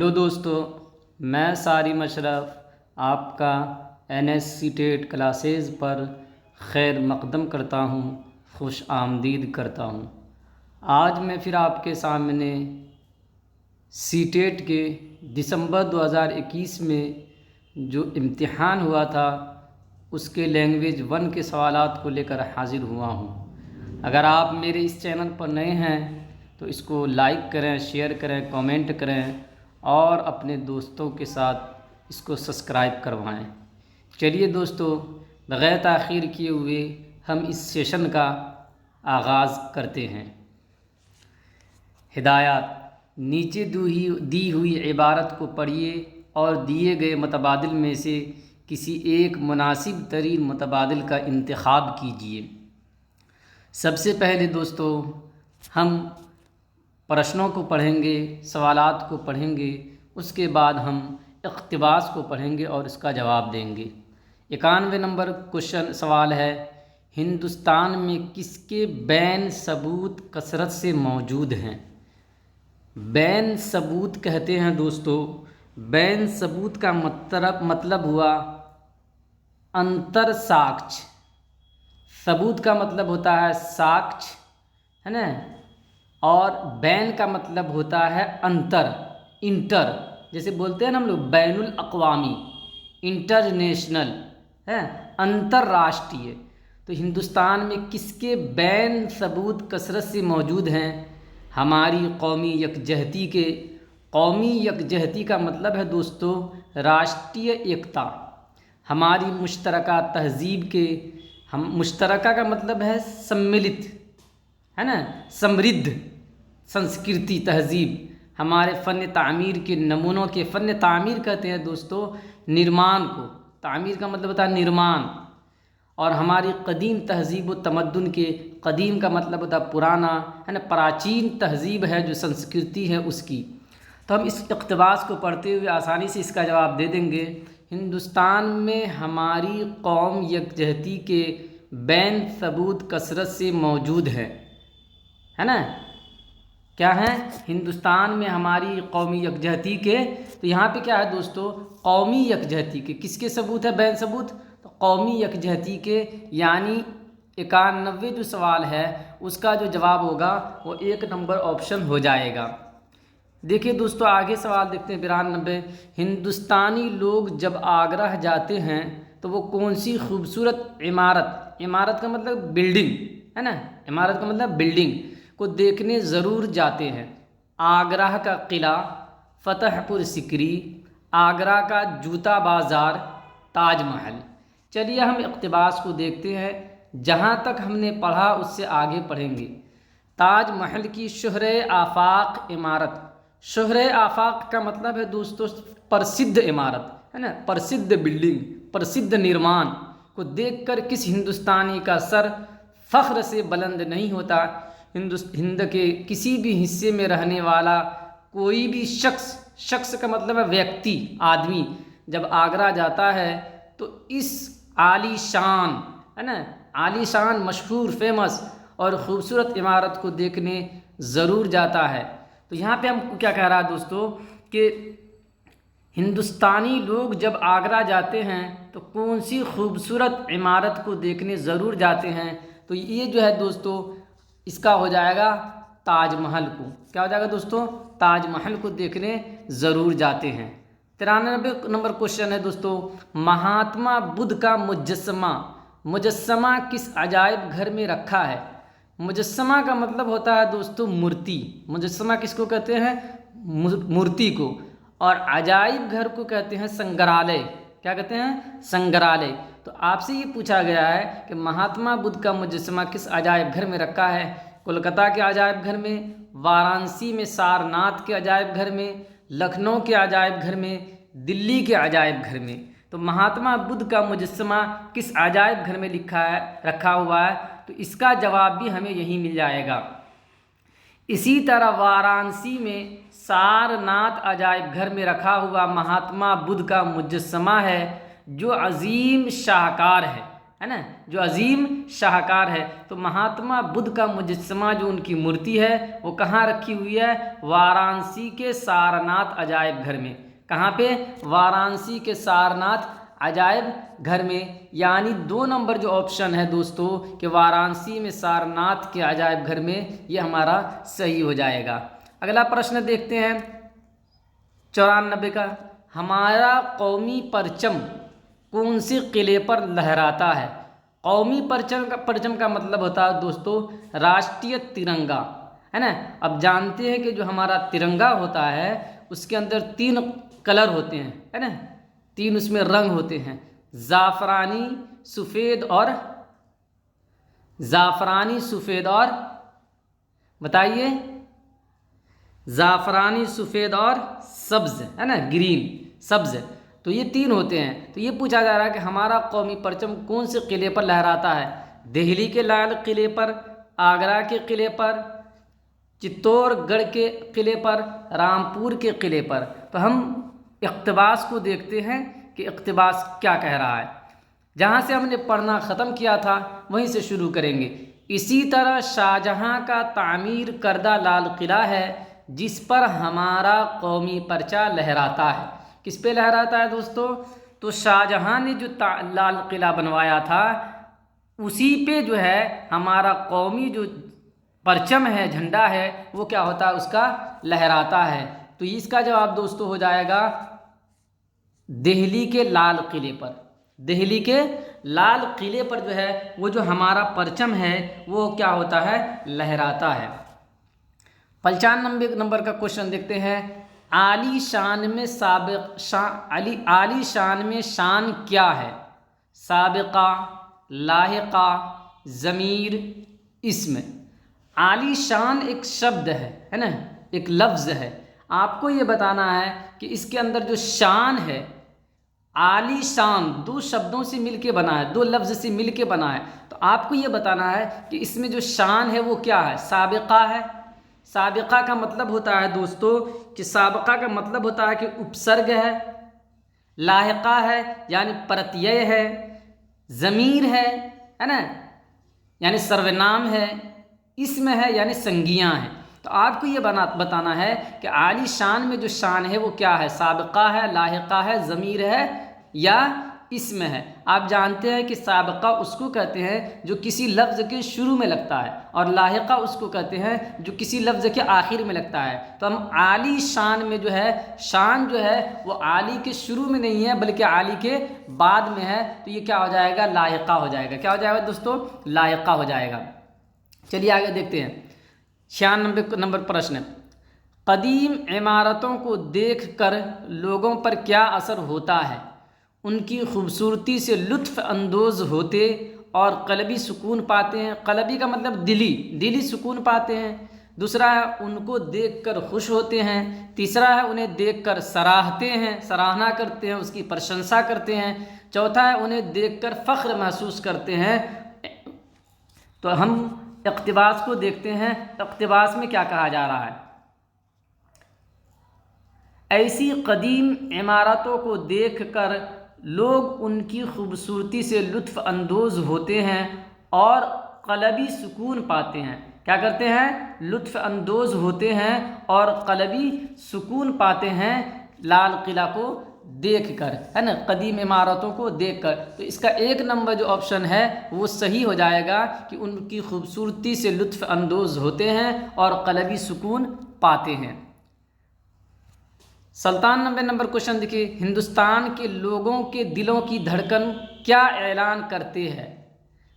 Hello दोस्तों, मैं सारिम अशरफ आपका NSC टेट क्लासेस पर खैर मकदम करता हूँ, खुश आमदीद करता हूँ। आज मैं फिर आपके सामने सीटेट के दिसंबर 2021 में जो इम्तिहान हुआ था उसके लैंग्वेज 1 के सवालात को लेकर हाजिर हुआ हूँ। अगर आप मेरे इस चैनल पर नए हैं तो इसको लाइक करें, शेयर करें, कमेंट करें और अपने दोस्तों के साथ इसको सब्सक्राइब करवाएं। चलिए दोस्तों, बग़ैर ताख़ीर किए हुए हम इस सेशन का आगाज़ करते हैं। हिदायत: नीचे दी हुई इबारत को पढ़िए और दिए गए मुतबादिल में से किसी एक मुनासिब तरीन मुतबादिल का इंतखाब कीजिए। सबसे पहले दोस्तों हम प्रश्नों को पढ़ेंगे, सवालात को पढ़ेंगे, उसके बाद हम इक़्तिबास को पढ़ेंगे और इसका जवाब देंगे। 91 नंबर क्वेश्चन सवाल है, हिंदुस्तान में किसके बैन सबूत कसरत से मौजूद हैं? बैन सबूत कहते हैं दोस्तों, बैन सबूत का मतलब हुआ अंतर साक्ष्य। सबूत का मतलब होता है साक्ष्य, है ना, और बैन का मतलब होता है अंतर, इंटर। जैसे बोलते हैं ना हम लोग बैनुल अक़वामी, इंटरनेशनल है, अंतर्राष्ट्रीय। तो हिंदुस्तान में किसके बैन सबूत कसरत से मौजूद हैं? हमारी कौमी यकजहती के। कौमी यकजहती का मतलब है दोस्तों राष्ट्रीय एकता। हमारी मुश्तरका तहज़ीब के, हम मुश्तरका का मतलब है सम्मिलित, है ना, समृद्ध संस्कृति तहज़ीब। हमारे फ़न तामीर के नमूनों के, फ़न तामीर कहते हैं दोस्तों निर्माण को, तामीर का मतलब होता है निर्माण। और हमारी कदीम तहज़ीब व तमद्दुन के, कदीम का मतलब होता है पुराना, है ना, प्राचीन तहज़ीब है जो संस्कृति है उसकी। तो हम इस इक़्तिबास को पढ़ते हुए आसानी से इसका जवाब दे देंगे। हिंदुस्तान में हमारी कौम यकजहती के बैन सबूत कसरत से मौजूद है ना। क्या है? हिंदुस्तान में हमारी कौमी यकजहती के, तो यहाँ पे क्या है दोस्तों, कौमी यकजहती के किसके सबूत है बैन सबूत? तो कौमी यकजहती के, यानी 91 जो सवाल है उसका जो जवाब होगा वो 1 नंबर ऑप्शन हो जाएगा। देखिए दोस्तों आगे सवाल देखते हैं। 92, हिंदुस्तानी लोग जब आगरा जाते हैं तो वो कौन सी खूबसूरत इमारत, इमारत का मतलब बिल्डिंग, है ना, इमारत का मतलब बिल्डिंग को देखने ज़रूर जाते हैं? आगरा का किला, फतेहपुर सिकरी, आगरा का जूता बाज़ार, ताजमहल। चलिए हम इक़्तिबास को देखते हैं। जहाँ तक हमने पढ़ा उससे आगे पढ़ेंगे। ताजमहल की शोहरे आफाक इमारत। शोहरे आफाक का मतलब है दोस्तों प्रसिद्ध इमारत, है ना, प्रसिद्ध बिल्डिंग, प्रसिद्ध निर्माण को देखकर किस हिंदुस्तानी का सर फ़ख्र से बुलंद नहीं होता? हिंद के किसी भी हिस्से में रहने वाला कोई भी शख्स, शख्स का मतलब है व्यक्ति, आदमी, जब आगरा जाता है तो इस आलीशान, है ना, आलीशान, मशहूर, फेमस और ख़ूबसूरत इमारत को देखने ज़रूर जाता है। तो यहाँ पे हमको क्या कह रहा है दोस्तों कि हिंदुस्तानी लोग जब आगरा जाते हैं तो कौन सी खूबसूरत इमारत को देखने ज़रूर जाते हैं? तो ये जो है दोस्तों इसका हो जाएगा ताजमहल को। क्या हो जाएगा दोस्तों? ताजमहल को देखने ज़रूर जाते हैं। 93 नंबर क्वेश्चन है दोस्तों, महात्मा बुद्ध का मुजस्समा किस अजायब घर में रखा है? मुजस्समा का मतलब होता है दोस्तों मूर्ति। मुजस्समा किसको कहते हैं? मूर्ति को। और अजायब घर को कहते हैं संग्रहालय। क्या कहते हैं? संग्रहालय। तो आपसे ये पूछा गया है कि महात्मा बुद्ध का मुजस्समा किस अजायब घर में रखा है? कोलकाता के अजायब घर में, वाराणसी में सारनाथ के अजायब घर में, लखनऊ के अजायब घर में, दिल्ली के अजायब घर में। तो महात्मा बुद्ध का मुजस्समा किस अजायब घर में रखा हुआ है? तो इसका जवाब भी हमें यही मिल जाएगा। इसी तरह वाराणसी में सारनाथ अजायब घर में रखा हुआ महात्मा बुद्ध का मुजस्समा है जो अजीम शाहकार है, है ना, जो अजीम शाहकार है। तो महात्मा बुद्ध का मुजस्समा जो उनकी मूर्ति है वो कहाँ रखी हुई है? वाराणसी के सारनाथ अजायब घर में। कहाँ पे? वाराणसी के सारनाथ अजायब घर में। यानी 2 नंबर जो ऑप्शन है दोस्तों कि वाराणसी में सारनाथ के अजायब घर में, ये हमारा सही हो जाएगा। अगला प्रश्न देखते हैं 94 का। हमारा कौमी परचम कौन से किले पर लहराता है? कौमी परचम का मतलब होता है दोस्तों राष्ट्रीय तिरंगा, है ना। अब जानते हैं कि जो हमारा तिरंगा होता है उसके अंदर 3 कलर होते हैं, है ना, 3 उसमें रंग होते हैं, ज़ाफ़रानी, सफ़ेद और बताइए, ज़ाफ़रानी, सफ़ेद और सब्ज़, है ना, ग्रीन, सब्ज़। तो ये 3 होते हैं। तो ये पूछा जा रहा है कि हमारा कौमी परचम कौन से किले पर लहराता है? दिल्ली के लाल किले पर, आगरा के किले पर, चित्तौड़गढ़ के किले पर, रामपुर के किले पर। तो हम इक़्तिबास को देखते हैं कि इक़्तिबास क्या कह रहा है। जहाँ से हमने पढ़ना ख़त्म किया था वहीं से शुरू करेंगे। इसी तरह शाहजहाँ का तामीर करदा लाल किला है जिस पर हमारा कौमी परचा लहराता है। किस पे लहराता है दोस्तों? तो शाहजहाँ ने जो लाल किला बनवाया था उसी पे जो है हमारा कौमी जो परचम है, झंडा है, वो क्या होता है? उसका लहराता है। तो इसका जवाब दोस्तों हो जाएगा दिल्ली के लाल किले पर। दिल्ली के लाल किले पर जो है वो जो हमारा परचम है वो क्या होता है? लहराता है। 95 नंबर का क्वेश्चन देखते हैं। आली शान में शान क्या है? साबिका, लाहिका, ज़मीर, इस्म। आली शान एक शब्द है ना, एक लफ्ज़ है। आपको ये बताना है कि इसके अंदर जो शान है, आली शान 2 शब्दों से मिलके बना है, 2 लफ्ज़ से मिलके बना है। तो आपको ये बताना है कि इसमें जो शान है वो क्या है? साबिका है। साबिका का मतलब होता है दोस्तों कि साबिका का मतलब होता है कि उपसर्ग है, लाहिका है यानी प्रत्यय है, ज़मीर है ना, यानी सर्वनाम है, इस्म है यानी संज्ञा है। तो आपको ये बताना है कि आली शान में जो शान है वो क्या है? साबिका है, लाहिका है, ज़मीर है या इस्म है। आप जानते हैं कि साबिका उसको कहते हैं जो किसी लफ्ज़ के शुरू में लगता है, और लाहिका उसको कहते हैं जो किसी लफ्ज़ के आखिर में लगता है। तो हम आली शान में जो है, शान जो है वो आली के शुरू में नहीं है बल्कि आली के बाद में है। तो ये क्या हो जाएगा? लाहिका हो जाएगा। क्या हो जाएगा दोस्तों? लाहिका हो जाएगा। चलिए आगे देखते हैं 96 नंबर प्रश्न। कदीम इमारतों को देखकर लोगों पर क्या असर होता है? उनकी खूबसूरती से लुत्फ़ अंदोज़ होते और क़ल्बी सुकून पाते हैं। क़ल्बी का मतलब दिली सुकून पाते हैं। दूसरा है उनको देखकर खुश होते हैं। तीसरा है उन्हें देखकर सराहते हैं, सराहना करते हैं, उसकी प्रशंसा करते हैं। चौथा है उन्हें देखकर फ़ख्र महसूस करते हैं। तो हम इक़्तिबास को देखते हैं। इक़्तिबास में क्या कहा जा रहा है? ऐसी कदीम इमारतों को देखकर लोग उनकी खूबसूरती से लुत्फ़ अंदोज़ होते हैं और क़ल्बी सुकून पाते हैं। क्या करते हैं? लुत्फ़ अंदोज़ होते हैं और क़ल्बी सुकून पाते हैं लाल किला को देखकर, है ना, कदीम इमारतों को देखकर। तो इसका 1 नंबर जो ऑप्शन है वो सही हो जाएगा कि उनकी खूबसूरती से लुत्फ़ अंदोज़ होते हैं और क़ल्बी सुकून पाते हैं। 97 नंबर क्वेश्चन देखिए। हिंदुस्तान के लोगों के दिलों की धड़कन क्या ऐलान करते हैं?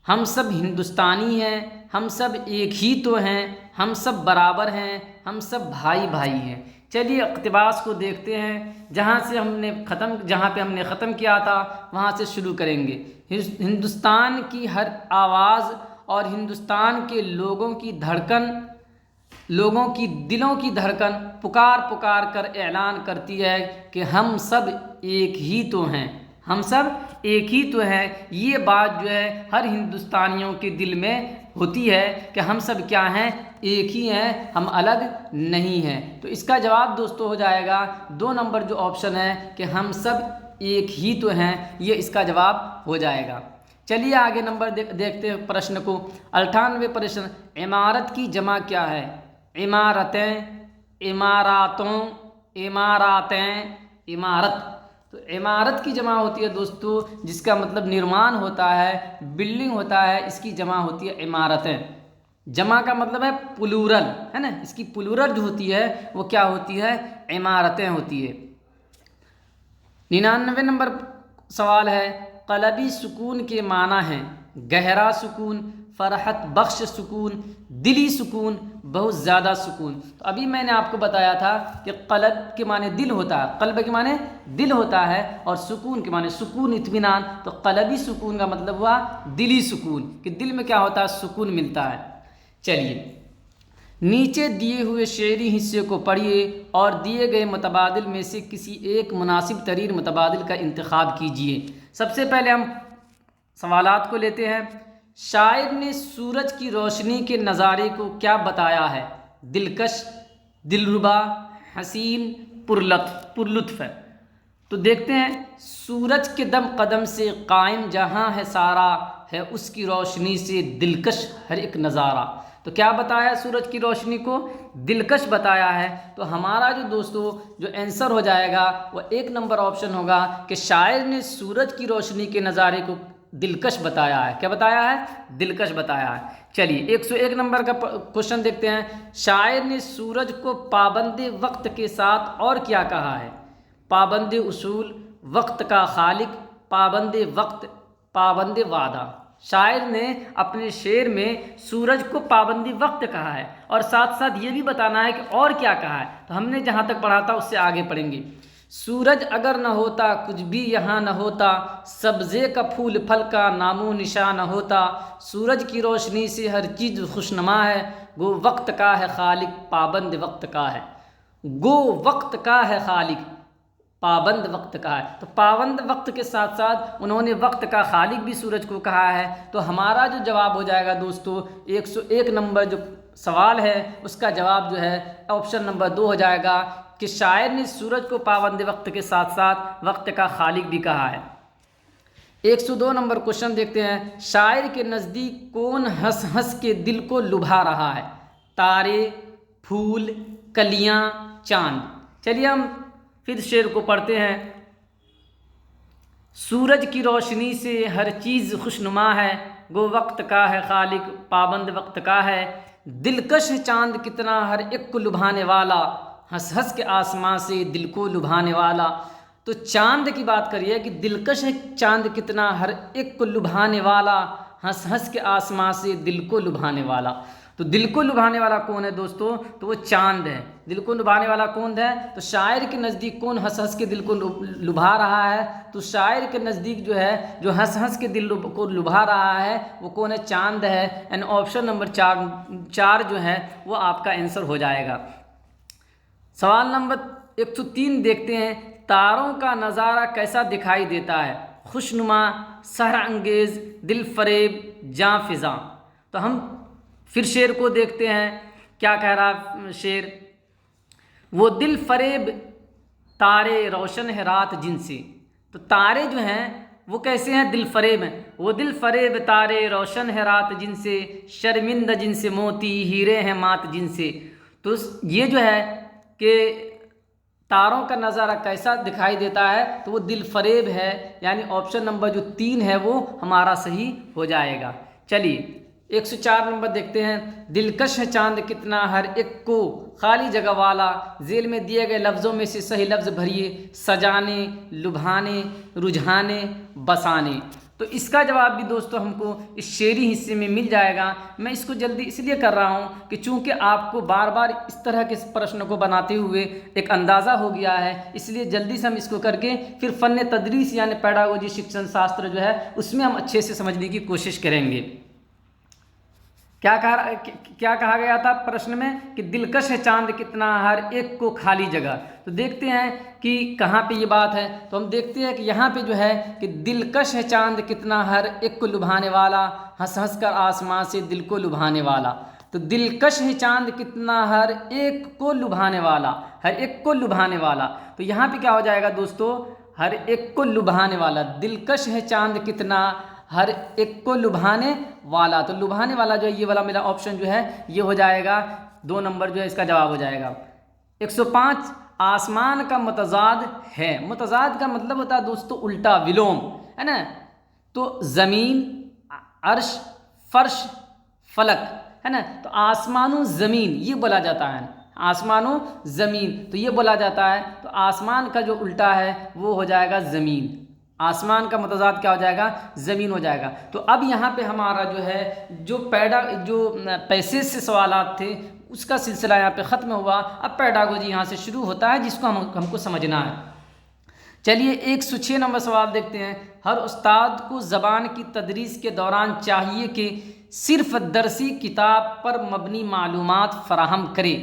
हम सब हिंदुस्तानी हैं, हम सब एक ही तो हैं, हम सब बराबर हैं, हम सब भाई भाई हैं। चलिए इक़्तिबास को देखते हैं। जहाँ पे हमने ख़त्म किया था वहाँ से शुरू करेंगे। हिंदुस्तान की हर आवाज़ और हिंदुस्तान के लोगों की धड़कन, लोगों की दिलों की धड़कन पुकार पुकार कर ऐलान करती है कि हम सब एक ही तो हैं, हम सब एक ही तो हैं। ये बात जो है हर हिंदुस्तानियों के दिल में होती है कि हम सब क्या हैं? एक ही हैं, हम अलग नहीं हैं। तो इसका जवाब दोस्तों हो जाएगा 2 नंबर जो ऑप्शन है कि हम सब एक ही तो हैं, ये इसका जवाब हो जाएगा। चलिए आगे नंबर देखते हैं प्रश्न को। 98वें प्रश्न, इमारत की जमा क्या है? इमारतें, इमारातों, इमारातें, इमारत। तो इमारत की जमा होती है दोस्तों जिसका मतलब निर्माण होता है, बिल्डिंग होता है, इसकी जमा होती है इमारतें। जमा का मतलब है प्लूरल, है ना, इसकी प्लूरल जो होती है वो क्या होती है? इमारतें होती है। 99 नंबर सवाल है, क़लबी सुकून के माना है गहरा सुकून, फ़रहत बख्श सुकून, दिली सुकून, बहुत ज़्यादा सुकून। तो अभी मैंने आपको बताया था कि क़लब के माने दिल होता है, क़ल्ब के माने दिल होता है, और सुकून के माने सुकून, इत्मीनान। तो क़लबी सुकून का मतलब हुआ दिली सुकून, कि दिल में क्या होता है? सुकून मिलता है। चलिए, नीचे दिए हुए शेरी हिस्से को पढ़िए और दिए गए मुतबादिल में से किसी एक मुनासिब तरीन मुतबादिल का इंतखाब कीजिए। सबसे पहले हम सवालात को लेते हैं। शायर ने सूरज की रोशनी के नज़ारे को क्या बताया है? दिलकश, दिलरुबा, हसीन, पुरलुत्फ है। तो देखते हैं, सूरज के दम कदम से कायम जहाँ है सारा, है उसकी रोशनी से दिलकश हर एक नज़ारा। तो क्या बताया है? सूरज की रोशनी को दिलकश बताया है। तो हमारा जो दोस्तों जो आंसर हो जाएगा वो 1 नंबर ऑप्शन होगा कि शायर ने सूरज की रोशनी के नज़ारे को दिलकश बताया है। क्या बताया है? दिलकश बताया है। चलिए 101 नंबर का क्वेश्चन देखते हैं। शायर ने सूरज को पाबंदे वक्त के साथ और क्या कहा है? पाबंदे उसूल, वक्त का खालिक, पाबंदे वक्त, पाबंदे वादा। शायर ने अपने शेर में सूरज को पाबंदी वक्त कहा है और साथ साथ ये भी बताना है कि और क्या कहा है। तो हमने जहाँ तक पढ़ा था उससे आगे पढ़ेंगे। सूरज अगर न होता कुछ भी यहाँ न होता, सब्ज़े का फूल फल का नामो निशान न होता, सूरज की रोशनी से हर चीज़ खुशनुमा है, गो वक्त का है खालिक, पाबंद वक्त का है। गो वक्त का है खालिक, पाबंद वक्त का है। तो पाबंद वक्त के साथ साथ उन्होंने वक्त का खालिक भी सूरज को कहा है। तो हमारा जो जवाब हो जाएगा दोस्तों 101 नंबर जो सवाल है उसका जवाब जो है ऑप्शन नंबर 2 हो जाएगा कि शायर ने सूरज को पाबंद वक्त के साथ साथ वक्त का खालिक भी कहा है। 102 नंबर क्वेश्चन देखते हैं। शायर के नज़दीक कौन हंस हंस के दिल को लुभा रहा है? तारे, फूल, कलियाँ, चांद। चलिए हम फिर शेर को पढ़ते हैं। सूरज की रोशनी से हर चीज़ खुशनुमा है, गो वक्त का है खालिक, पाबंद वक्त का है। दिलकश चांद कितना हर एक को लुभाने वाला, हंस हंस के आसमां से दिल को लुभाने वाला। तो चांद की बात करिए कि दिलकश है चांद कितना हर एक को लुभाने वाला, हंस हंस के आसमां से दिल को लुभाने वाला। तो दिल को लुभाने वाला कौन है दोस्तों? तो वो चांद है। दिल को लुभाने वाला कौन है? तो शायर के नज़दीक कौन हंस हंस के दिल को लुभा रहा है? तो शायर के नज़दीक जो है जो हंस हंस के दिल को लुभा रहा है वो कौन है? चांद है। एंड ऑप्शन नंबर 4 जो है वो आपका आंसर हो जाएगा। सवाल नंबर 103 देखते हैं। तारों का नज़ारा कैसा दिखाई देता है? खुशनुमा, सहर अंगेज़, दिल फरेब, जाँ फिज़ा। तो हम फिर शेर को देखते हैं, क्या कह रहा शेर? वो दिल फरेब तारे रोशन है रात जिनसे। तो तारे जो हैं वो कैसे हैं? दिल फरेब हैं। वो दिल फरेब तारे रोशन है रात जिनसे, शर्मिंदा जिनसे मोती हीरे हैं मात जिनसे। तो ये जो है कि तारों का नज़ारा कैसा दिखाई देता है तो वो दिल फरेब है, यानी ऑप्शन नंबर जो 3 है वो हमारा सही हो जाएगा। चलिए 104 नंबर देखते हैं। दिलकश है चांद कितना हर एक को खाली जगह वाला, जेल में दिए गए लफ्ज़ों में से सही लफ्ज़ भरिए, सजाने, लुभाने, रुझाने, बसाने। तो इसका जवाब भी दोस्तों हमको इस शेरी हिस्से में मिल जाएगा। मैं इसको जल्दी इसलिए कर रहा हूँ कि चूँकि आपको बार बार इस तरह के प्रश्न को बनाते हुए एक अंदाज़ा हो गया है, इसलिए जल्दी से हम इसको करके फिर फ़न तदरीस यानी पेडागोजी शिक्षण शास्त्र जो है उसमें हम अच्छे से समझने की कोशिश करेंगे। क्या कहा गया था प्रश्न में? कि दिलकश है चांद कितना हर एक को खाली जगह। तो देखते हैं कि कहाँ पे ये बात है। तो हम देखते हैं कि यहाँ पे जो है कि दिलकश है चांद कितना हर एक को लुभाने वाला, हंस हंस कर आसमां से दिल को लुभाने वाला। तो दिलकश है चांद कितना हर एक को लुभाने वाला, हर एक को लुभाने वाला। तो यहाँ पे क्या हो जाएगा दोस्तों? हर एक को लुभाने वाला। दिलकश है चांद कितना हर एक को लुभाने वाला। तो लुभाने वाला जो है ये वाला मेरा ऑप्शन जो है ये हो जाएगा, 2 नंबर जो है इसका जवाब हो जाएगा। 105 आसमान का मतजाद है। मतजाद का मतलब होता है दोस्तों उल्टा, विलोम, है ना। तो ज़मीन, अर्श, फर्श, फलक, है ना। तो आसमानो ज़मीन ये बोला जाता है, आसमानो ज़मीन तो ये बोला जाता है। तो आसमान का जो उल्टा है वो हो जाएगा ज़मीन। आसमान का मतजाद क्या हो जाएगा, ज़मीन हो जाएगा। तो अब यहाँ पे हमारा जो है जो पैसे से सवालात थे उसका सिलसिला यहाँ पे ख़त्म हुआ। अब पेडागोजी यहाँ से शुरू होता है जिसको हमको समझना है। चलिए 106 नंबर सवाल देखते हैं। हर उस्ताद को ज़बान की तदरीस के दौरान चाहिए कि सिर्फ दरसी किताब पर मबनी मालूमात फराहम करे।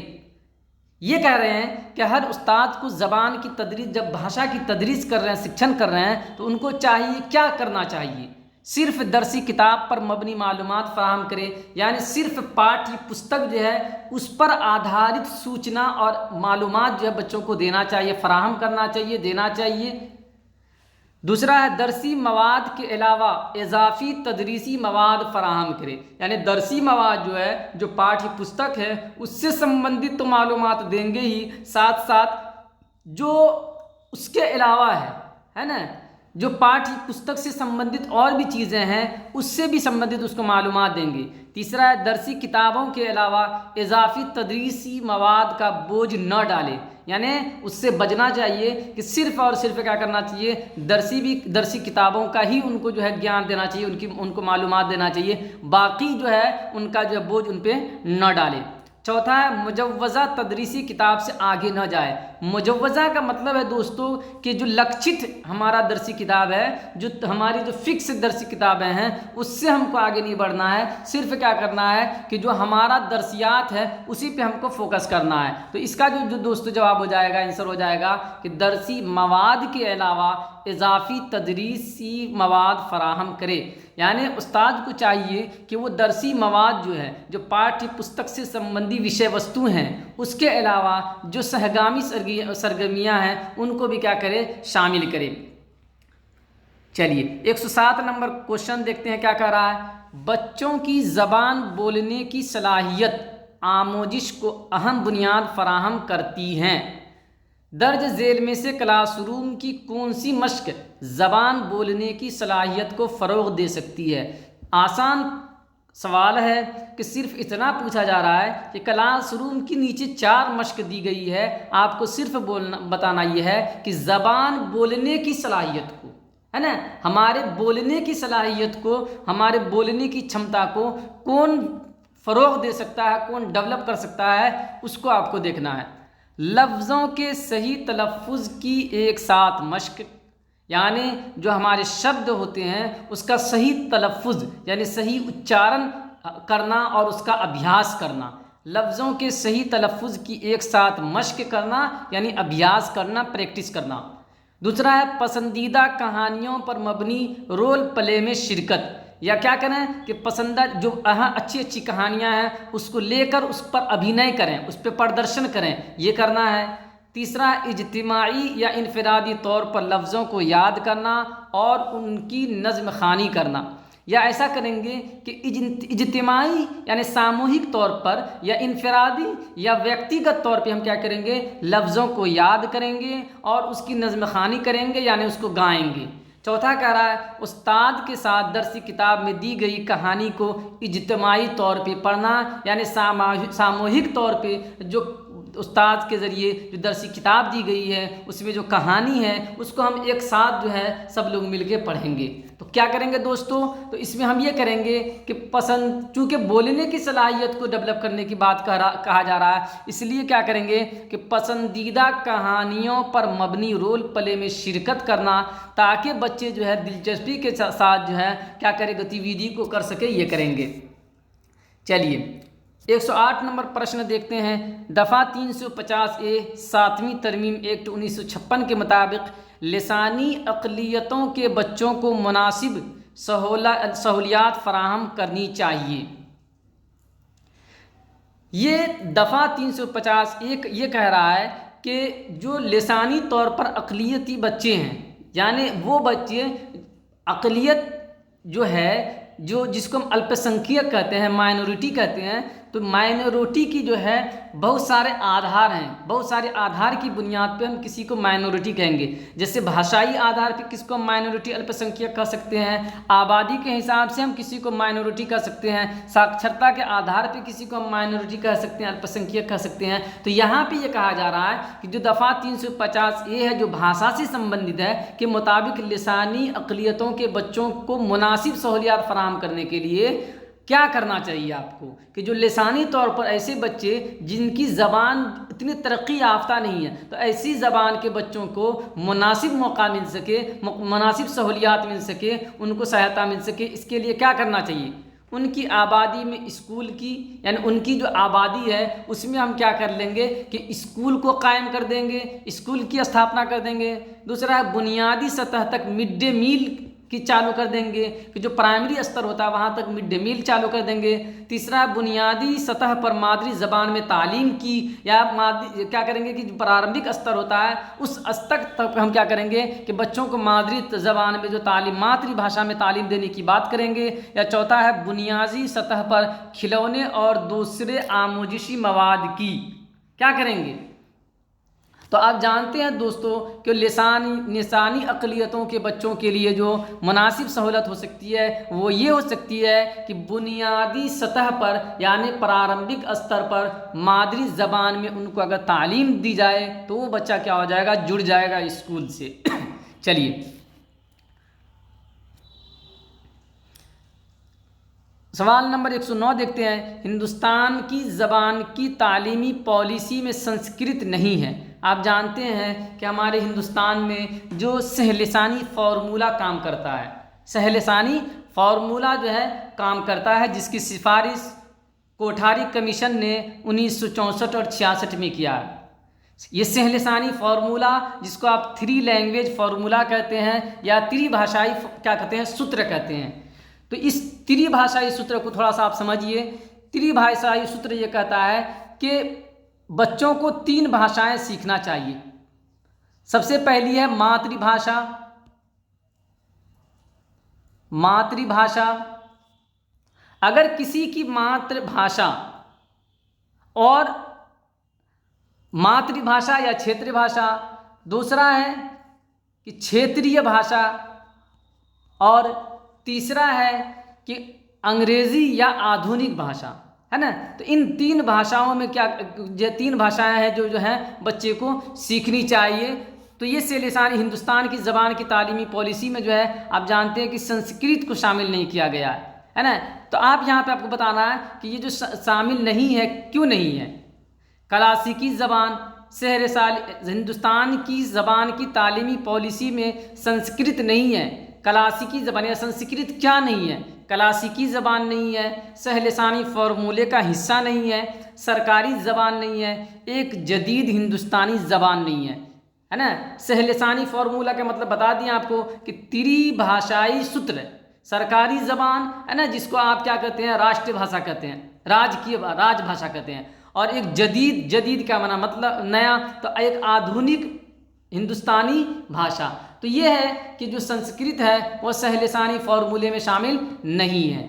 ये कह रहे हैं कि हर उस्ताद को ज़बान की तदरीस, जब भाषा की तदरीस कर रहे हैं, शिक्षण कर रहे हैं, तो उनको चाहिए क्या करना चाहिए, सिर्फ दरसी किताब पर मबनी मालूमात फराहम करे, यानी सिर्फ पाठ्य पुस्तक जो है उस पर आधारित सूचना और मालूमात जो है बच्चों को देना चाहिए, फराहम करना चाहिए, देना चाहिए। दूसरा है दरसी मवाद के अलावा इजाफ़ी तदरीसी मवाद फराहम करे, यानी दरसी मवाद जो है जो पाठ्य पुस्तक है उससे संबंधित तो मालूमात देंगे ही, साथ साथ जो उसके अलावा है ना, जो पाठ्य पुस्तक से संबंधित और भी चीज़ें हैं उससे भी संबंधित उसको मालूमात देंगे। तीसरा है दरसी किताबों के अलावा इजाफ़ी तदरीसी मवाद का बोझ न डाले, यानी उससे बचना चाहिए कि सिर्फ और सिर्फ क्या करना चाहिए, दरसी किताबों का ही उनको जो है ज्ञान देना चाहिए, उनको मालूमात देना चाहिए, बाकी जो है उनका जो बोझ उन पर न डाले। चौथा है मुजव्वज़ा तदरीसी किताब से आगे न जाए। मुजव्वज़ा का मतलब है दोस्तों कि जो लक्षित हमारा दरसी किताब है, जो हमारी जो फिक्स दरसी किताबें हैं उससे हमको आगे नहीं बढ़ना है। सिर्फ क्या करना है कि जो हमारा दरसियात है उसी पे हमको फोकस करना है। तो इसका जो दोस्तों जवाब हो जाएगा, आंसर हो जाएगा कि दरसी मवाद के अलावा इजाफ़ी तदरीसी मवाद फराहम करे, यानी उस्ताद को चाहिए कि वो दरसी मवाद जो है जो पाठ्य पुस्तक से संबंधी विषय वस्तु हैं उसके अलावा जो सहगामी सरगर्मियाँ हैं उनको भी क्या करे, शामिल करे। चलिए 107 नंबर क्वेश्चन देखते हैं क्या कह रहा है। बच्चों की ज़बान बोलने की सलाहियत आमोजिश को अहम बुनियाद फराहम करती हैं। दर्ज झेल में से क्लासरूम की कौन सी मश्क ज़बान बोलने की सलाहियत को फ़रोग़ दे सकती है। आसान सवाल है कि सिर्फ इतना पूछा जा रहा है कि क्लासरूम की नीचे 4 मश्क दी गई है, आपको सिर्फ बताना यह है कि ज़बान बोलने की सलाहियत को, है ना, हमारे बोलने की सलाहियत को, हमारे बोलने की क्षमता को कौन फ़रोग़ दे सकता है, कौन डेवलप कर सकता है, उसको आपको देखना है। लफ्ज़ों के सही तलफ़्फ़ुज़ की एक साथ मश्क, यानी जो हमारे शब्द होते हैं उसका सही तलफ़्फ़ुज़ यानी सही उच्चारण करना और उसका अभ्यास करना। लफ्ज़ों के सही तलफ़्फ़ुज़ की एक साथ मश्क करना यानी अभ्यास करना, प्रैक्टिस करना। दूसरा है पसंदीदा कहानियों पर मबनी रोल प्ले में शिरकत, या क्या करें कि पसंदीदा जो अच्छी कहानियाँ हैं उसको लेकर उस पर अभिनय करें, उस पर प्रदर्शन करें, ये करना है। तीसरा इज्तिमाई या इनफरादी तौर पर लफ्ज़ों को याद करना और उनकी नज़्म ख़ानी करना, या ऐसा करेंगे कि इज्तिमाई यानी सामूहिक तौर पर या इनफरादी या व्यक्तिगत तौर पे हम क्या करेंगे, लफ्ज़ों को याद करेंगे और उसकी नज़्म ख़ानी करेंगे यानी उसको गाएंगे। चौथा कह रहा है उस्ताद के साथ दरसी किताब में दी गई कहानी को इज्तिमाई तौर पे पढ़ना, यानी सामूहिक तौर पे जो उस्ताद के ज़रिए जो दरसी किताब दी गई है उसमें जो कहानी है उसको हम एक साथ जो है सब लोग मिलके पढ़ेंगे। तो क्या करेंगे दोस्तों, तो इसमें हम ये करेंगे कि चूँकि बोलने की सलाहियत को डेवलप करने की बात कहा जा रहा है, इसलिए क्या करेंगे कि पसंदीदा कहानियों पर मबनी रोल प्ले में शिरकत करना, ताकि बच्चे जो है दिलचस्पी के साथ जो है क्या करें, गतिविधि को कर सके, ये करेंगे। चलिए 108 नंबर प्रश्न देखते हैं। दफ़ा 350A 7वीं तरमीम एक्ट 1956 के मुताबिक लिसानी अक़लियतों के बच्चों को मुनासिब सहूलियात फराहम करनी चाहिए। ये दफ़ा 350 ये कह रहा है कि जो लिसानी तौर पर अक़लियती बच्चे हैं, यानी वो बच्चे अक़लियत जो है, जो जिसको हम अल्पसंख्यक कहते हैं, माइनॉरिटी कहते हैं, तो माइनॉरिटी की जो है बहुत सारे आधार हैं, बहुत सारे आधार की बुनियाद पे हम किसी को माइनॉरिटी कहेंगे। जैसे भाषाई आधार पे किसको हम माइनॉरिटी अल्पसंख्यक कह सकते हैं, आबादी के हिसाब से हम किसी को माइनॉरिटी कह सकते हैं, साक्षरता के आधार पे किसी को हम माइनॉरिटी कह सकते हैं, अल्पसंख्यक कह सकते हैं। तो यहाँ पे ये कहा जा रहा है कि जो दफ़ा 350 ये है जो भाषा से संबंधित है के मुताबिक लिसानी अक़लियतों के बच्चों को मुनासिब सहूलियात फराहम करने के लिए क्या करना चाहिए आपको, कि जो लिसानी तौर पर ऐसे बच्चे जिनकी ज़बान इतनी तरक्की याफ्ता नहीं है, तो ऐसी ज़बान के बच्चों को मुनासिब मौका मिल सके, मुनासिब सहूलियात मिल सके, उनको सहायता मिल सके, इसके लिए क्या करना चाहिए। उनकी आबादी में स्कूल की, यानी उनकी जो आबादी है उसमें हम क्या कर लेंगे कि स्कूल को कायम कर देंगे, स्कूल की स्थापना कर देंगे। दूसरा है बुनियादी सतह तक मिड डे मील की चालू कर देंगे, कि जो प्राइमरी स्तर होता है वहाँ तक मिड डे मील चालू कर देंगे। तीसरा बुनियादी सतह पर मादरी ज़बान में तालीम की, या मादरी क्या करेंगे कि जो प्रारंभिक स्तर होता है उस स्तर तक हम क्या करेंगे कि बच्चों को मादरी ज़बान में जो तालीम, मातृभाषा में तालीम देने की बात करेंगे। या चौथा है बुनियादी सतह पर खिलौने और दूसरे आमोजिशी मवाद की क्या करेंगे। तो आप जानते हैं दोस्तों कि लिसानी अक़लियतों के बच्चों के लिए जो मुनासिब सहूलत हो सकती है वो ये हो सकती है कि बुनियादी सतह पर यानी प्रारंभिक स्तर पर मादरी ज़बान में उनको अगर तालीम दी जाए तो वो बच्चा क्या हो जाएगा, जुड़ जाएगा स्कूल से। चलिए सवाल नंबर 109 देखते हैं। हिंदुस्तान की ज़बान की तालीमी पॉलिसी में संस्कृत नहीं है। आप जानते हैं कि हमारे हिंदुस्तान में जो सहलिसानी फार्मूला काम करता है, सहलिसानी फार्मूला जो है काम करता है, जिसकी सिफारिश कोठारी कमीशन ने 1964 और 66 में किया है। ये सहलिसानी फार्मूला जिसको आप 3 लैंग्वेज फार्मूला कहते हैं या त्रिभाषाई क्या कहते हैं, सूत्र कहते हैं। तो इस त्रिभाषाई सूत्र को थोड़ा सा आप समझिए। त्रिभाषाई सूत्र ये कहता है कि बच्चों को 3 भाषाएं सीखना चाहिए। सबसे पहली है मातृभाषा। मातृभाषा, अगर किसी की मातृभाषा और मातृभाषा या क्षेत्रीय भाषा, दूसरा है कि क्षेत्रीय भाषा, और तीसरा है कि अंग्रेजी या आधुनिक भाषा, है ना। तो इन 3 भाषाओं में क्या, ये 3 भाषाएं हैं जो है बच्चे को सीखनी चाहिए। तो ये सहलिसानी हिंदुस्तान की ज़बान की तालीमी पॉलिसी में जो है आप जानते हैं कि संस्कृत को शामिल नहीं किया गया है ना। तो आप यहाँ पे आपको बताना है कि ये जो शामिल नहीं है क्यों नहीं है। क्लासिकी ज़बान हिंदुस्तान की ज़बान की तालीमी पॉलिसी में संस्कृत नहीं है। क्लासिकी ज़बान या संस्कृत क्या नहीं है, क्लासिकी ज़बान नहीं है, सहलिसानी फार्मूले का हिस्सा नहीं है, सरकारी ज़बान नहीं है, एक जदीद हिंदुस्तानी ज़बान नहीं है ना। सहलिसानी फार्मूला का मतलब बता दिया आपको कि त्रिभाषाई सूत्र, सरकारी ज़बान है ना जिसको आप क्या कहते हैं, राष्ट्रीय भाषा कहते हैं, राजभाषा कहते हैं, और एक जदीद का माना मतलब नया, तो एक आधुनिक हिंदुस्तानी भाषा। तो ये है कि जो संस्कृत है वो सहलिसानी फार्मूले में शामिल नहीं है।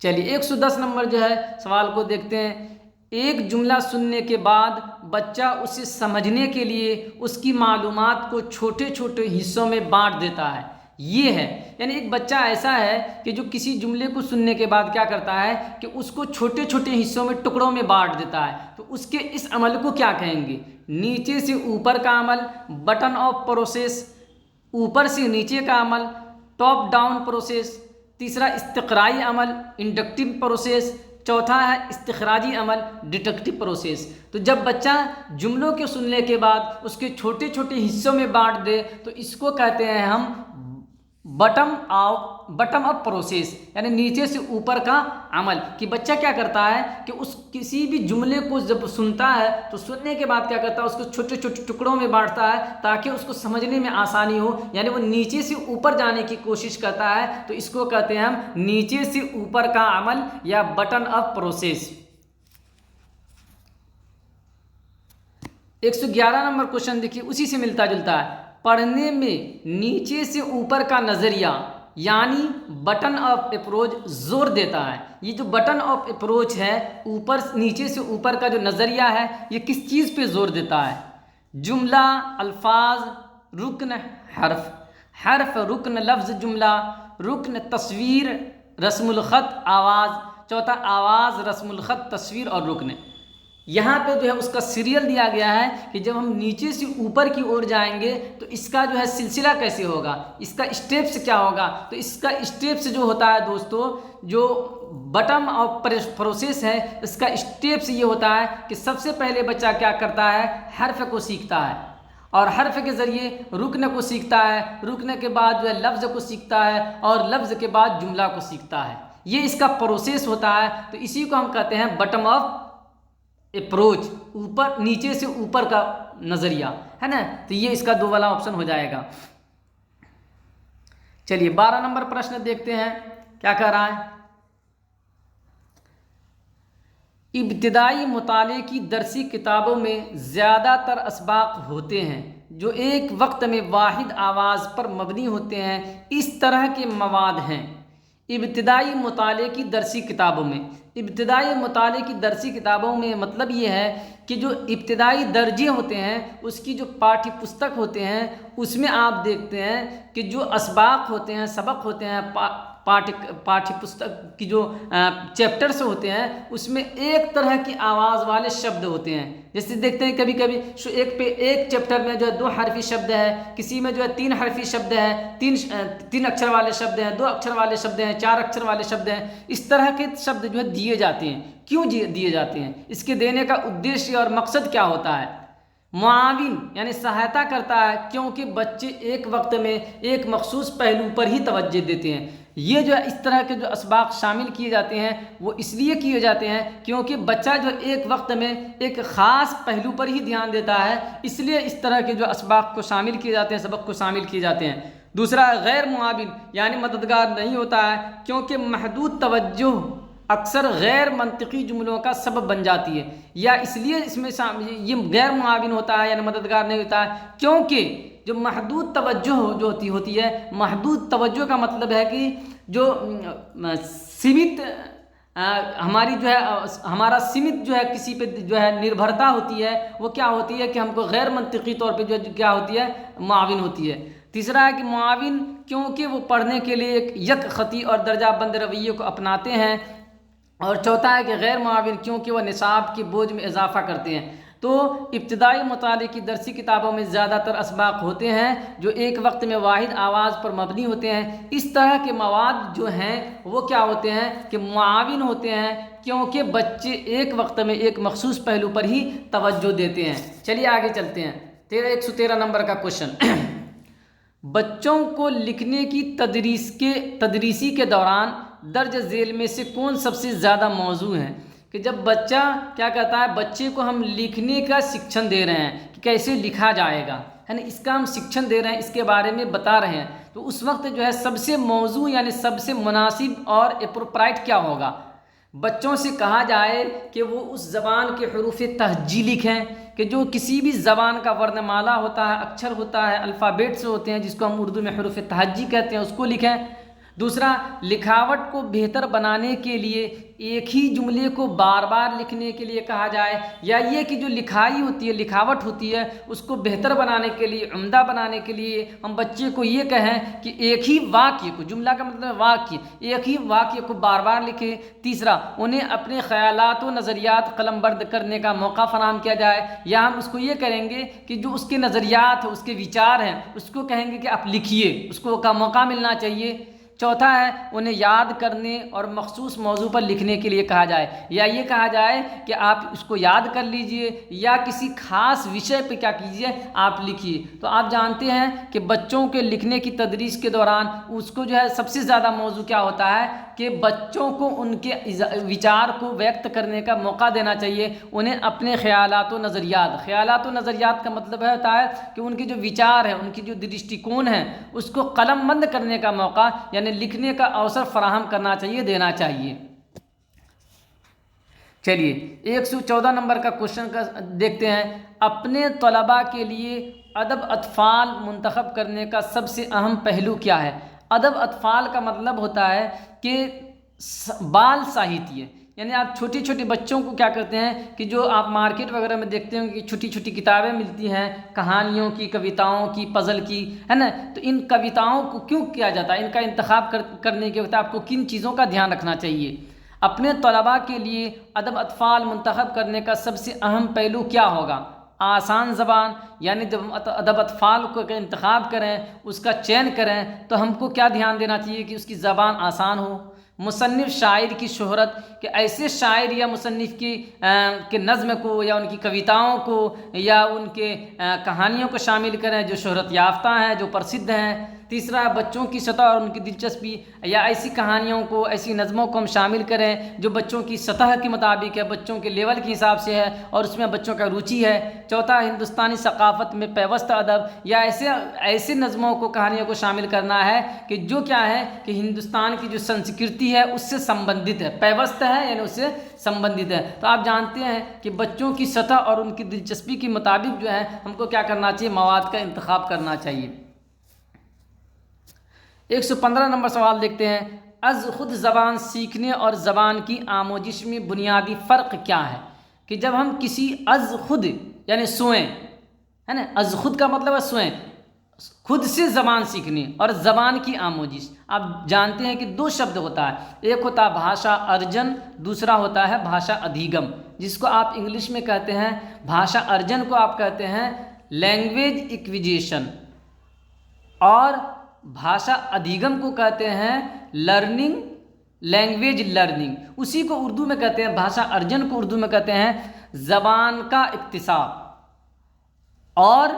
चलिए 110 नंबर जो है सवाल को देखते हैं। एक जुमला सुनने के बाद बच्चा उसे समझने के लिए उसकी मालूमात को छोटे छोटे हिस्सों में बांट देता है। ये है, यानी एक बच्चा ऐसा है कि जो किसी जुमले को सुनने के बाद क्या करता है कि उसको छोटे छोटे हिस्सों में, टुकड़ों में बांट देता है। तो उसके इस अमल को क्या कहेंगे, नीचे से ऊपर का अमल, बटन ऑफ प्रोसेस, ऊपर से नीचे का अमल, टॉप डाउन प्रोसेस, तीसरा इस्तिक़राई अमल, इंडक्टिव प्रोसेस, चौथा है इस्तिखराजी अमल, डिडक्टिव प्रोसेस। तो जब बच्चा जुमलों के सुनने के बाद उसके छोटे छोटे हिस्सों में बांट दे तो इसको कहते हैं हम बटम अप प्रोसेस, यानी नीचे से ऊपर का अमल। कि बच्चा क्या करता है कि उस किसी भी जुमले को जब सुनता है तो सुनने के बाद क्या करता है, उसको छोटे छोटे टुकड़ों में बांटता है ताकि उसको समझने में आसानी हो, यानी वो नीचे से ऊपर जाने की कोशिश करता है। तो इसको कहते हैं हम नीचे से ऊपर का अमल या button up process. 111 number question देखिए, उसी से मिलता जुलता है। पढ़ने में नीचे से ऊपर का नज़रिया यानी बटन ऑफ अप्रोच जोर देता है। ये जो बटन ऑफ अप्रोच है, ऊपर नीचे से ऊपर का जो नज़रिया है, ये किस चीज़ पे जोर देता है? जुमला, अल्फाज, रुकन, हर्फ। हर्फ, रुकन, लफ्ज़, जुमला, रुकन, तस्वीर, रस्मुल ख़त, आवाज़। चौथा आवाज़, रस्मुल ख़त, तस्वीर और रुकन। यहाँ पे जो है उसका सीरियल दिया गया है कि जब हम नीचे से ऊपर की ओर जाएंगे तो इसका जो है सिलसिला कैसे होगा, इसका स्टेप्स क्या होगा। तो इसका स्टेप्स जो होता है दोस्तों, जो बटन ऑफ प्रोसेस है, इसका स्टेप्स ये होता है कि सबसे पहले बच्चा क्या करता है, हर्फ को सीखता है और हर्फ के ज़रिए रुकन को सीखता है, रुकन के बाद जो है लफ्ज़ को सीखता है और लफ्ज़ के बाद जुमला को सीखता है। ये इसका प्रोसेस होता है। तो इसी को हम कहते हैं बटन ऑफ अप्रोच, ऊपर नीचे से ऊपर का नज़रिया, है ना। तो ये इसका दो वाला ऑप्शन हो जाएगा। चलिए 12 नंबर प्रश्न देखते हैं क्या कह रहा है। इब्तिदाई मुताले की दरसी किताबों में ज़्यादातर असबाक होते हैं जो एक वक्त में वाहिद आवाज़ पर मबनी होते हैं। इस तरह के मवाद हैं। इब्तिदाई मुताले की दरसी किताबों में, इब्तिदाई मुताले की दरसी किताबों में मतलब ये है कि जो इब्तिदाई दर्जे होते हैं उसकी जो पाठ्य पुस्तक होते हैं उसमें आप देखते हैं कि जो असबाक होते हैं, सबक होते हैं, पाठ्य पुस्तक की जो चैप्टर्स होते हैं उसमें एक तरह की आवाज़ वाले शब्द होते हैं। जैसे देखते हैं कभी कभी एक चैप्टर में जो है 2 हरफी शब्द है, किसी में जो है 3 हरफी शब्द है, 3 अक्षर वाले शब्द हैं, 2 अक्षर वाले शब्द हैं, 4 अक्षर वाले शब्द हैं। इस तरह के शब्द जो है दिए जाते हैं। क्यों दिए जाते हैं, इसके देने का उद्देश्य और मकसद क्या होता है? मुआविन यानी सहायता करता है, क्योंकि बच्चे एक वक्त में एक मखसूस पहलू पर ही तवज्जो देते हैं। ये जो है इस तरह के जो असबाक शामिल किए जाते हैं वो इसलिए किए जाते हैं क्योंकि बच्चा जो एक वक्त में एक ख़ास पहलू पर ही ध्यान देता है, इसलिए इस तरह के जो असबाक को शामिल किए जाते हैं, सबक को शामिल किए जाते हैं। दूसरा, गैर मुआविन यानी मददगार नहीं होता है, क्योंकि महदूद तवज्जो अक्सर गैर मंतिकी जुमलों का सबब बन जाती है। या इसलिए इसमें ये गैर मुआविन होता है यानी मददगार नहीं होता है क्योंकि जो महदूद तवज्जो जो होती है, महदूद तवज्जो का मतलब है कि जो सीमित हमारी जो है हमारा सीमित जो है किसी पे जो है निर्भरता होती है, वो क्या होती है कि हमको गैर मंतिकी तौर पे जो क्या होती है, मुआविन होती है। तीसरा है कि मुआविन क्योंकि वो पढ़ने के लिए एक यकखती और दर्जाबंद रवैये को अपनाते हैं। और चौथा है कि गैर मुआविन क्योंकि वह निसाब के बोझ में इजाफा करते हैं। तो इब्तिदाई मुताले की दरसी किताबों में ज़्यादातर असबाक होते हैं जो एक वक्त में वाहिद आवाज़ पर मबनी होते हैं। इस तरह के मवाद जो हैं वो क्या होते हैं कि मुआविन होते हैं, क्योंकि बच्चे एक वक्त में एक मखसूस पहलू पर ही तवज्जो देते हैं। चलिए आगे चलते हैं। 113 नंबर का क्वेश्चन। बच्चों को लिखने की तदरीसी के दौरान दर्ज झेल में से कौन सबसे ज़्यादा मौजू है? कि जब बच्चा क्या कहता है, बच्चे को हम लिखने का शिक्षण दे रहे हैं कि कैसे लिखा जाएगा, है ना, इसका हम शिक्षण दे रहे हैं, इसके बारे में बता रहे हैं, तो उस वक्त जो है सबसे मौजू यानी सबसे मुनासिब और एप्रोप्राइट क्या होगा? बच्चों से कहा जाए कि वो उस ज़बान के हरूफ तहजी लिखें, कि जो किसी भी ज़बान का वर्णमाला होता है, अक्षर होता है, अल्फ़ाबेट्स होते हैं जिसको हम उर्दू में हरूफ तहजी कहते हैं, उसको लिखें। दूसरा, लिखावट को बेहतर बनाने के लिए एक ही जुमले को बार बार लिखने के लिए कहा जाए, या ये कि जो लिखाई होती है, लिखावट होती है, उसको बेहतर बनाने के लिए, उम्दा बनाने के लिए हम बच्चे को ये कहें कि एक ही वाक्य को, जुमला का मतलब वाक्य, एक ही वाक्य को बार बार लिखें। तीसरा, उन्हें अपने ख़यालात व नज़रियात कलमबंद करने का मौका फराहम किया जाए, या हम उसको ये करेंगे कि जो उसके नज़रियात है, उसके विचार हैं, उसको कहेंगे कि आप लिखिए, उसको का मौका मिलना चाहिए। चौथा है, उन्हें याद करने और मखसूस मौजू पर लिखने के लिए कहा जाए, या ये कहा जाए कि आप इसको याद कर लीजिए या किसी खास विषय पे क्या कीजिए, आप लिखिए। तो आप जानते हैं कि बच्चों के लिखने की तदरीस के दौरान उसको जो है सबसे ज़्यादा मौजू क्या होता है कि बच्चों को उनके विचार को व्यक्त करने का मौका देना चाहिए, उन्हें अपने ख़यालात व नज़रियात का मतलब होता है कि उनके जो विचार हैं, उनकी जो दृष्टिकोण है, उसको कलमबंद करने का मौका यानी लिखने का अवसर फराहम करना चाहिए, देना चाहिए। चलिए 114 नंबर का क्वेश्चन का देखते हैं। अपने तलबा के लिए अदब अतफ़ाल मुंतखब करने का सबसे अहम पहलू क्या है? अदब अतफ़ाल का मतलब होता है कि बाल साहित्य, यानी आप छोटे छोटे बच्चों को क्या करते हैं कि जो आप मार्केट वगैरह में देखते हो कि छोटी छोटी किताबें मिलती हैं कहानियों की, कविताओं की, पज़ल की, है ना। तो इन कविताओं को क्यों किया जाता है, इनका इंतखाब करने के वक्त आपको किन चीज़ों का ध्यान रखना चाहिए? अपने तलबा के लिए अदब अतफ़ाल मुंतखब करने का सबसे अहम पहलू क्या होगा? आसान ज़बान, यानी जब अदब अतफ़ाल को इंतखाब करें, उसका चयन करें, तो हमको क्या ध्यान देना चाहिए कि उसकी ज़बान आसान हो। मुसन्निफ़ शायर की शोहरत, कि ऐसे शायर या मुसन्निफ़ के नज़्म को या उनकी कविताओं को या उनके कहानियों को शामिल करें जो शोहरत याफ्ता हैं, जो प्रसिद्ध हैं। तीसरा, बच्चों की सतह और उनकी दिलचस्पी, या ऐसी कहानियों को, ऐसी नज़मों को हम शामिल करें जो बच्चों की सतह के मुताबिक है, बच्चों के लेवल के हिसाब से है और उसमें बच्चों का रुचि है। चौथा, हिंदुस्तानी सकाफ़त में पैवस्त अदब, या ऐसे नज़मों को, कहानियों को शामिल करना है कि जो क्या है कि हिंदुस्तान की जो संस्कृति है उससे संबंधित है, पैवस्त है यानी उससे संबंधित है। तो आप जानते हैं कि बच्चों की सतह और उनकी दिलचस्पी के मुताबिक जो है हमको क्या करना चाहिए, मवाद का इंतखाब करना चाहिए। 115 नंबर सवाल देखते हैं। अज़ खुद ज़बान सीखने और ज़बान की आमोजिश में बुनियादी फ़र्क क्या है? कि जब हम किसी अज़ खुद यानी स्वयं, है ना, अज़ खुद का मतलब है स्वयं, खुद से ज़बान सीखने और ज़बान की आमोजिश, आप जानते हैं कि दो शब्द होता है, एक होता है भाषा अर्जन, दूसरा होता है भाषा अधिगम, जिसको आप इंग्लिश में कहते हैं, भाषा अर्जन को आप कहते हैं लैंग्वेज एक्विजिशन, और भाषा अधिगम को कहते हैं लर्निंग, लैंग्वेज लर्निंग। उसी को उर्दू में कहते हैं, भाषा अर्जन को उर्दू में कहते हैं ज़बान का इक्तिसाब, और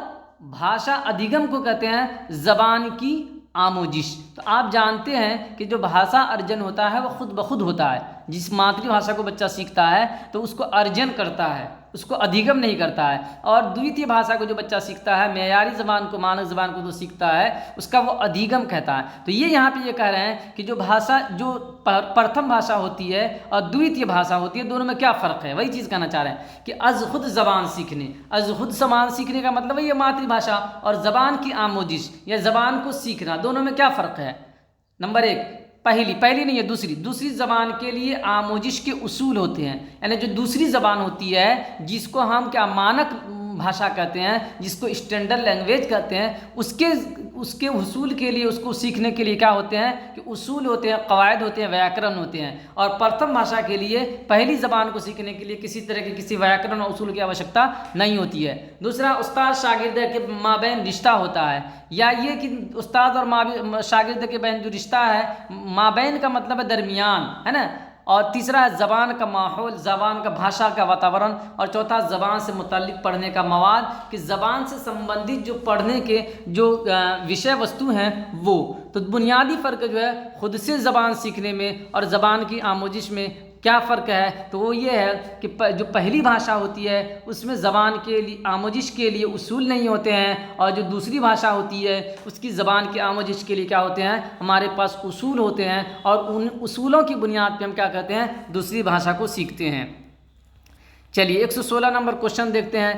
भाषा अधिगम को कहते हैं ज़बान की आमोजिश। तो आप जानते हैं कि जो भाषा अर्जन होता है वो खुद ब खुद होता है, जिस मातृभाषा को बच्चा सीखता है तो उसको अर्जन करता है, उसको अधिगम नहीं करता है। और द्वितीय भाषा को जो बच्चा सीखता है, मेयारी ज़बान को, मानक ज़बान को जो सीखता है उसका वो अधिगम कहता है। तो ये यहाँ पे ये कह रहे हैं कि जो भाषा, जो प्रथम भाषा होती है और द्वितीय भाषा होती है, दोनों में क्या फ़र्क है, वही चीज़ कहना चाह रहे हैं कि अज़ खुद ज़बान सीखने, अज़ खुद ज़बान सीखने का मतलब ये मातृभाषा, और ज़बान की आमोजिश या ज़बान को सीखना, दोनों में क्या फ़र्क है? नंबर एक, पहली नहीं है, दूसरी ज़बान के लिए आमोजिश के उसूल होते हैं, यानी जो दूसरी ज़बान होती है जिसको हम क्या मानक भाषा कहते हैं, जिसको स्टैंडर्ड लैंग्वेज कहते हैं, उसके उसूल के लिए, उसको सीखने के लिए क्या होते हैं कि उसूल होते हैं, कवायद होते हैं, व्याकरण होते हैं। और प्रथम भाषा के लिए, पहली ज़बान को सीखने के लिए किसी तरह के किसी व्याकरण और उसूल की आवश्यकता नहीं होती है। दूसरा, उस्ताद शागिर्द के माबैन रिश्ता होता है, या ये कि उस्ताद और शागिर्द के बैन जो रिश्ता है, माबैन का मतलब है दरमियान, है ना। और तीसरा है ज़बान का माहौल, ज़बान का भाषा का वातावरण। और चौथा, ज़बान से मुताल्लिक़ पढ़ने का मवाद, कि ज़बान से संबंधित जो पढ़ने के जो विषय वस्तु हैं वो। तो बुनियादी फ़र्क जो है खुद से ज़बान सीखने में और ज़बान की आमोजिश में क्या फ़र्क है, तो वो ये है कि जो पहली भाषा होती है उसमें ज़बान के लिए, आमोजिश के लिए उसूल नहीं होते हैं, और जो दूसरी भाषा होती है उसकी ज़बान की आमोजिश के लिए क्या होते हैं, हमारे पास उसूल होते हैं, और उन उसूलों की बुनियाद पे हम क्या करते हैं, दूसरी भाषा को सीखते हैं। चलिए 116 नंबर क्वेश्चन देखते हैं।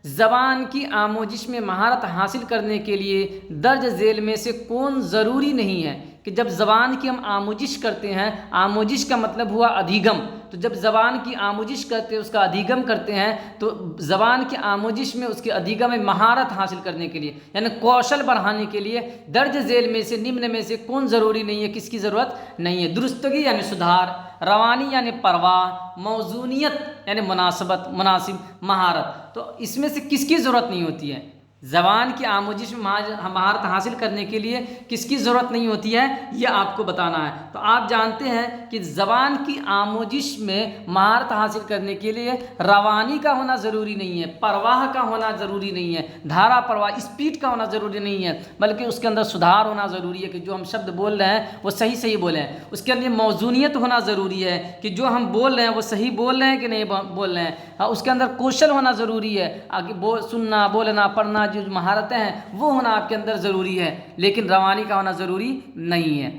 ज़बान की आमोजिश में महारत हासिल करने के लिए दर्ज झेल में से कौन ज़रूरी नहीं है? कि जब ज़बान की हम आमोजिश करते हैं, आमोजिश का मतलब हुआ अधिगम, तो जब ज़बान की आमोजिश करते हैं, उसका अधिगम करते हैं, तो ज़बान की आमोजिश में, उसके अधिगम में महारत हासिल करने के लिए, यानी कौशल बढ़ाने के लिए दर्ज झेल में से, निम्न में से कौन ज़रूरी नहीं है, किसकी ज़रूरत नहीं है? दुरुस्तगी यानी सुधार, रवानी यानी परवाह, मौजूनियत यानी मुनासबत, मुनासिब, महारत। तो इसमें से किसकी ज़रूरत नहीं होती है? ज़बान की आमोजिश में महारत हासिल करने के लिए किसकी ज़रूरत नहीं होती है, ये आपको बताना है। तो आप जानते हैं कि ज़बान की आमोजिश में महारत हासिल करने के लिए रवानी का होना ज़रूरी नहीं है, परवाह का होना ज़रूरी नहीं है, धारा प्रवाह, स्पीड का होना ज़रूरी नहीं है, बल्कि उसके अंदर सुधार होना ज़रूरी है, कि जो हम शब्द बोल रहे हैं वो सही सही बोलें। उसके लिए मौजूनियत होना ज़रूरी है, कि जो हम बोल रहे हैं वो सही बोल रहे हैं कि नहीं बोल रहे हैं। उसके अंदर कौशल होना ज़रूरी है, आगे सुनना, बोलना, पढ़ना, जो महारतें हैं वो होना आपके अंदर ज़रूरी है, लेकिन रवानी का होना ज़रूरी नहीं है।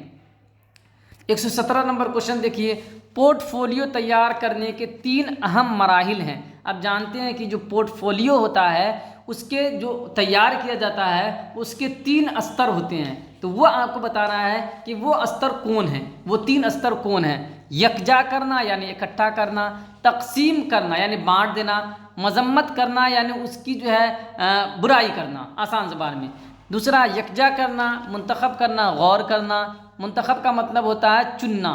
117 नंबर क्वेश्चन देखिए, पोर्टफोलियो तैयार करने के 3 अहम मराहिल हैं। अब जानते हैं कि जो पोर्टफोलियो होता है उसके जो तैयार किया जाता है उसके 3 स्तर होते हैं। तो वो आपको बताना है कि वो स्तर कौन है, वो 3 स्तर कौन है। यकजा करना यानी इकट्ठा करना, तकसीम करना यानी बांट देना, मजम्मत करना यानी उसकी जो है बुराई करना आसान ज़बान में। दूसरा यकजा करना, मुंतखब करना, गौर करना, मुंतखब का मतलब होता है चुनना।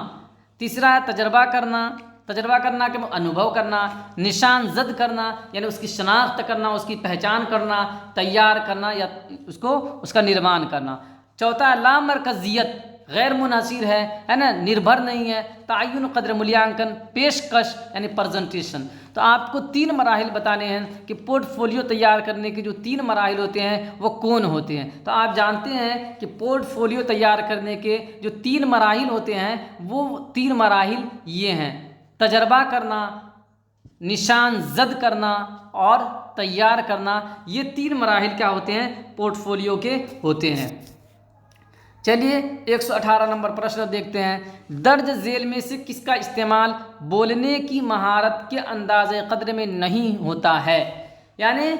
तीसरा है तजर्बा करना, तजर्बा करना के अनुभव करना, निशान जद करना यानी उसकी शनाख्त करना, उसकी पहचान करना, तैयार करना या उसको उसका निर्माण करना। चौथा लामरकजियत, गैर मुनासिर है ना, निर्भर नहीं है। तयन कदर मूल्यांकन, पेशकश यानी प्रजेंटेशन। तो आपको 3 मराहिल बताने हैं कि पोर्टफोलियो तैयार करने के जो 3 मराहिल होते हैं वो कौन होते हैं। तो आप जानते हैं कि पोर्टफोलियो तैयार करने के जो 3 मराहिल होते हैं वो 3 मराहिल ये हैं, तजर्बा करना, निशान जद करना और तैयार करना। ये 3 मराहिल क्या होते हैं, पोर्टफोलियो के होते हैं। चलिए 118 नंबर प्रश्न देखते हैं। दर्ज झेल में से किसका इस्तेमाल बोलने की महारत के अंदाज़े कद्र में नहीं होता है, यानी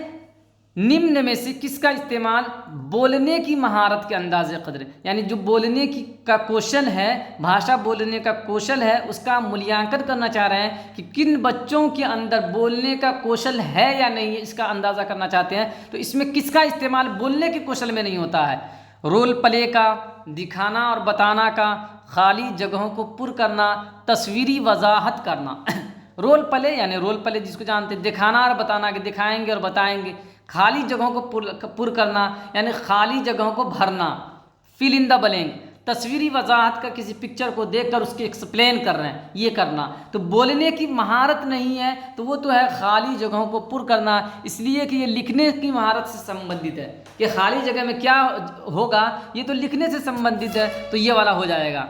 निम्न में से किसका इस्तेमाल बोलने की महारत के अंदाज़े कद्र, यानी जो बोलने की का कौशल है, भाषा बोलने का कौशल है, उसका मूल्यांकन करना चाह रहे हैं कि किन बच्चों के अंदर बोलने का कौशल है या नहीं है, इसका अंदाज़ा करना चाहते हैं। तो इसमें किसका इस्तेमाल बोलने के कौशल में नहीं होता है, रोल प्ले का, दिखाना और बताना का, खाली जगहों को पुर करना, तस्वीरी वजाहत करना। रोल प्ले यानी रोल प्ले जिसको जानते हैं, दिखाना और बताना के दिखाएंगे और बताएंगे। खाली जगहों को पुर करना यानी खाली जगहों को भरना, फिल इन द ब्लैंक। तस्वीरी वजाहत का, किसी पिक्चर को देखकर उसकी एक्सप्लेन कर रहे हैं, ये करना। तो बोलने की महारत नहीं है तो वो तो है खाली जगहों को पुर करना, इसलिए कि ये लिखने की महारत से संबंधित है कि खाली जगह में क्या होगा, ये तो लिखने से संबंधित है, तो ये वाला हो जाएगा।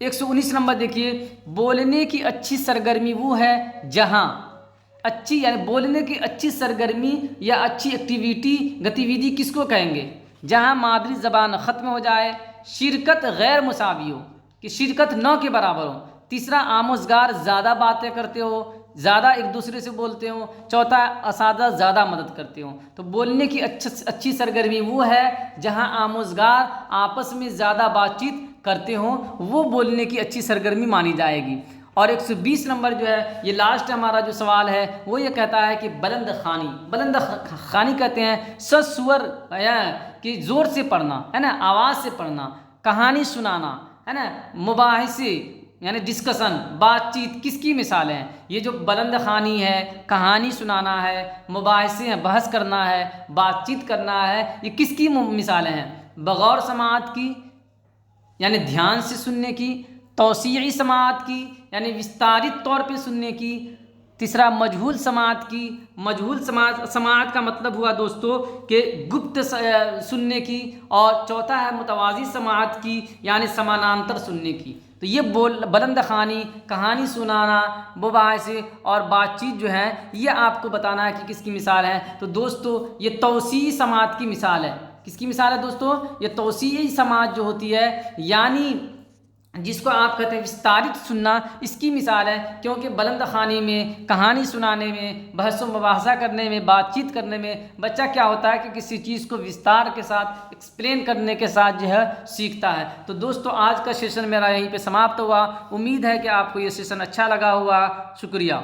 119 नंबर देखिए, बोलने की अच्छी सरगर्मी वो है जहाँ, अच्छी यानी बोलने की अच्छी सरगर्मी या अच्छी एक्टिविटी, गतिविधि किसको कहेंगे, जहाँ मादरी ज़बान ख़त्म हो जाए, शिरकत गैर मुसावी हो कि शिरकत न के बराबर हो। तीसरा आमोजगार, ज़्यादा बातें करते हो, ज़्यादा एक दूसरे से बोलते हो। चौथा असादा, ज़्यादा मदद करते हो। तो बोलने की अच्छी सरगर्मी वो है जहाँ आमोजगार आपस में ज़्यादा बातचीत करते हो, वो बोलने की अच्छी सरगर्मी मानी जाएगी। और 120 नंबर जो है, ये लास्ट हमारा जो सवाल है वो ये कहता है कि बुलंद खानी, बुलंद खानी कहते हैं सस्वर कि ज़ोर से पढ़ना है ना, आवाज़ से पढ़ना, कहानी सुनाना है ना, मुबाहिसे यानी डिस्कशन, बातचीत किसकी मिसाल हैं। ये जो बुलंद खानी है, कहानी सुनाना है, मुबाहिसे हैं, बहस करना है, बातचीत करना है, ये किसकी मिसालें हैं, बगौर समाअत की यानी ध्यान से सुनने की, तौसीई समाअत की यानी विस्तारित तौर पे सुनने की। तीसरा मजहूल समाअत की, मजहूल समाअत का मतलब हुआ दोस्तों कि गुप्त सुनने की। और चौथा है मुतवाज़ी समाअत की यानी समानांतर सुनने की। तो ये बुलंद खानी, कहानी सुनाना, मुबाहिसे और बातचीत जो है ये आपको बताना है कि किसकी मिसाल है। तो दोस्तों ये तौसीई समाअत की मिसाल है। किसकी मिसाल है दोस्तों, ये तौसीई समाअत जो होती है यानी जिसको आप कहते हैं विस्तारित सुनना, इसकी मिसाल है। क्योंकि बुलंद खानी में, कहानी सुनाने में, बहस व मुबाहसा करने में, बातचीत करने में बच्चा क्या होता है कि किसी चीज़ को विस्तार के साथ, एक्सप्लेन करने के साथ जो है सीखता है। तो दोस्तों आज का सेशन मेरा यहीं पे समाप्त हुआ। उम्मीद है कि आपको ये सेशन अच्छा लगा होगा। शुक्रिया।